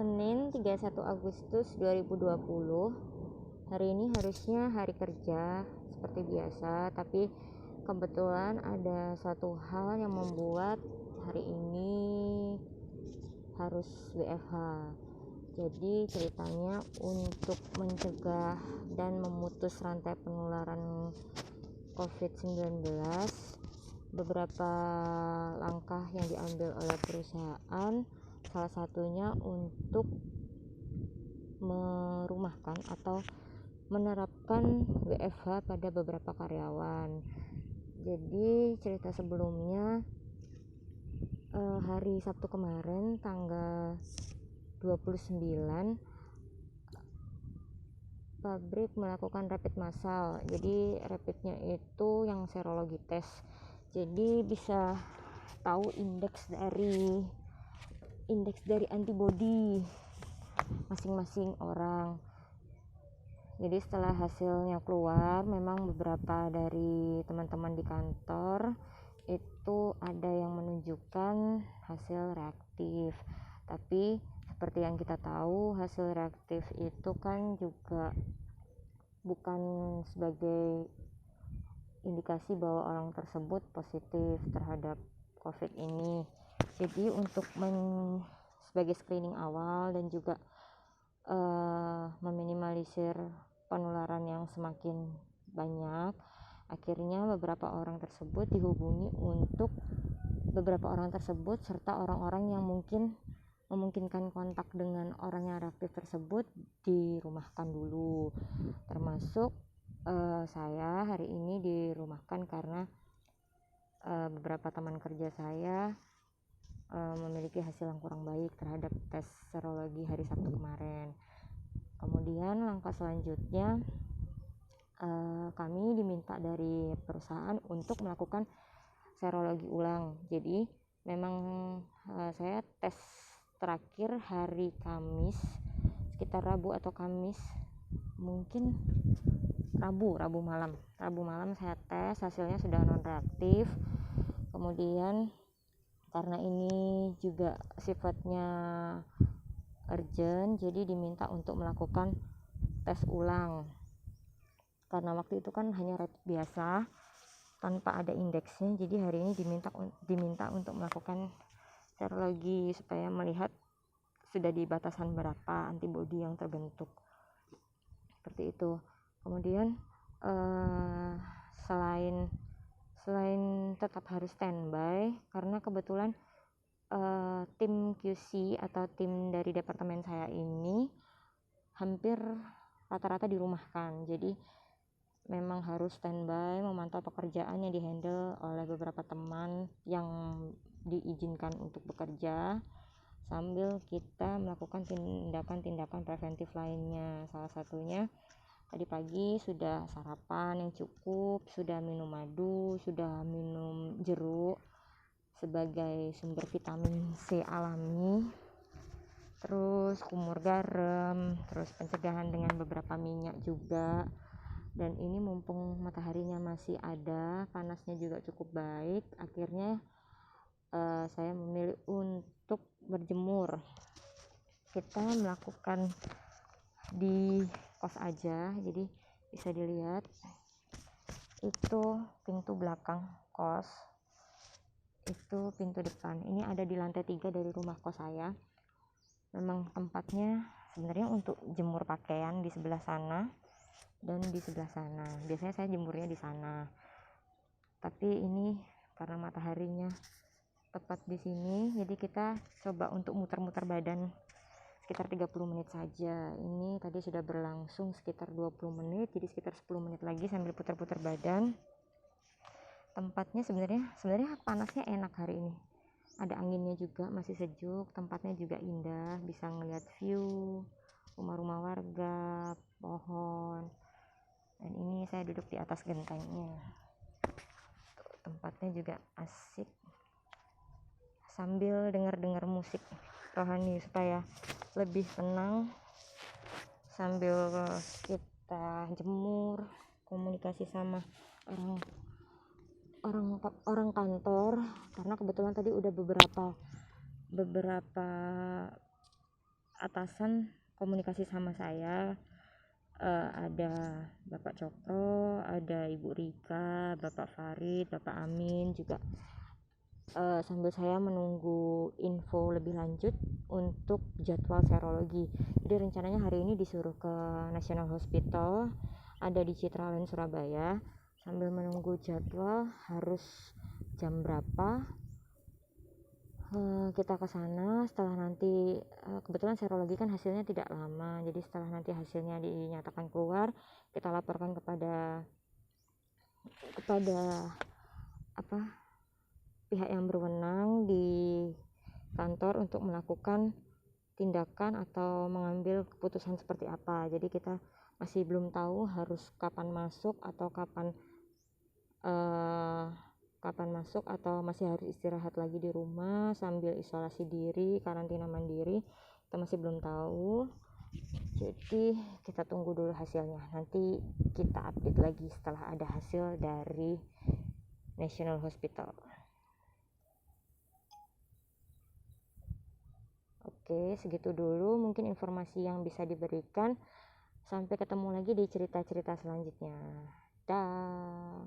Senin 31 Agustus 2020. Hari ini harusnya hari kerja seperti biasa, tapi kebetulan ada satu hal yang membuat hari ini harus WFH. Jadi ceritanya untuk mencegah dan memutus rantai penularan COVID-19, beberapa langkah yang diambil oleh perusahaan, salah satunya untuk merumahkan atau menerapkan WFH pada beberapa karyawan. Jadi cerita sebelumnya, hari Sabtu kemarin tanggal 29 pabrik melakukan rapid massal. Jadi rapidnya itu yang serologi tes. Jadi bisa tahu indeks dari antibodi masing-masing orang. Jadi setelah hasilnya keluar, memang beberapa dari teman-teman di kantor itu ada yang menunjukkan hasil reaktif. Tapi seperti yang kita tahu, hasil reaktif itu kan juga bukan sebagai indikasi bahwa orang tersebut positif terhadap COVID ini. Jadi untuk sebagai screening awal dan juga meminimalisir penularan yang semakin banyak, akhirnya beberapa orang tersebut dihubungi untuk beberapa orang tersebut serta orang-orang yang memungkinkan kontak dengan orang yang reaktif tersebut dirumahkan dulu. Termasuk saya hari ini dirumahkan karena beberapa teman kerja saya memiliki hasil yang kurang baik terhadap tes serologi hari Sabtu kemarin. Kemudian langkah selanjutnya, kami diminta dari perusahaan untuk melakukan serologi ulang. Jadi memang saya tes terakhir hari Kamis, sekitar Rabu atau Kamis, mungkin Rabu malam saya tes, hasilnya sudah non reaktif. Kemudian karena ini juga sifatnya urgent, jadi diminta untuk melakukan tes ulang. Karena waktu itu kan hanya rapid biasa tanpa ada indeksnya, jadi hari ini diminta untuk melakukan serologi supaya melihat sudah di batasan berapa antibodi yang terbentuk. Seperti itu. Kemudian selain tetap harus standby, karena kebetulan tim QC atau tim dari departemen saya ini hampir rata-rata dirumahkan. Jadi memang harus standby memantau pekerjaan yang dihandle oleh beberapa teman yang diizinkan untuk bekerja, sambil kita melakukan tindakan-tindakan preventif lainnya. Salah satunya tadi pagi sudah sarapan yang cukup, sudah minum madu, sudah minum jeruk sebagai sumber vitamin C alami, terus kumur garam, terus pencegahan dengan beberapa minyak juga. Dan ini mumpung mataharinya masih ada, panasnya juga cukup baik, akhirnya saya memilih untuk berjemur. Kita melakukan di kos aja, jadi bisa dilihat itu pintu belakang kos, itu pintu depan. Ini ada di lantai 3 dari rumah kos saya. Memang tempatnya sebenarnya untuk jemur pakaian di sebelah sana dan di sebelah sana. Biasanya saya jemurnya di sana. Tapi ini karena mataharinya tepat di sini, jadi kita coba untuk muter-muter badan sekitar 30 menit saja. Ini tadi sudah berlangsung sekitar 20 menit, jadi sekitar 10 menit lagi sambil putar-putar badan. Tempatnya sebenarnya panasnya enak hari ini. Ada anginnya juga, masih sejuk, tempatnya juga indah, bisa ngeliat view rumah-rumah warga, pohon. Dan ini saya duduk di atas gentengnya. Tempatnya juga asik, sambil dengar musik rohani supaya lebih tenang sambil kita jemur, komunikasi sama orang kantor. Karena kebetulan tadi udah beberapa atasan komunikasi sama saya, ada Bapak Cokro, ada Ibu Rika, Bapak Farid, Bapak Amin juga, sambil saya menunggu info lebih lanjut untuk jadwal serologi. Jadi rencananya hari ini disuruh ke National Hospital, ada di Citraland Surabaya. Sambil menunggu jadwal harus jam berapa kita ke sana. Setelah nanti kebetulan serologi kan hasilnya tidak lama, jadi setelah nanti hasilnya dinyatakan keluar, kita laporkan kepada pihak yang berwenang di kantor untuk melakukan tindakan atau mengambil keputusan seperti apa. Jadi kita masih belum tahu harus kapan masuk atau kapan masuk, atau masih harus istirahat lagi di rumah sambil isolasi diri, karantina mandiri, kita masih belum tahu. Jadi kita tunggu dulu hasilnya, nanti kita update lagi setelah ada hasil dari National Hospital. Oke, segitu dulu mungkin informasi yang bisa diberikan. Sampai ketemu lagi di cerita-cerita selanjutnya. Dah.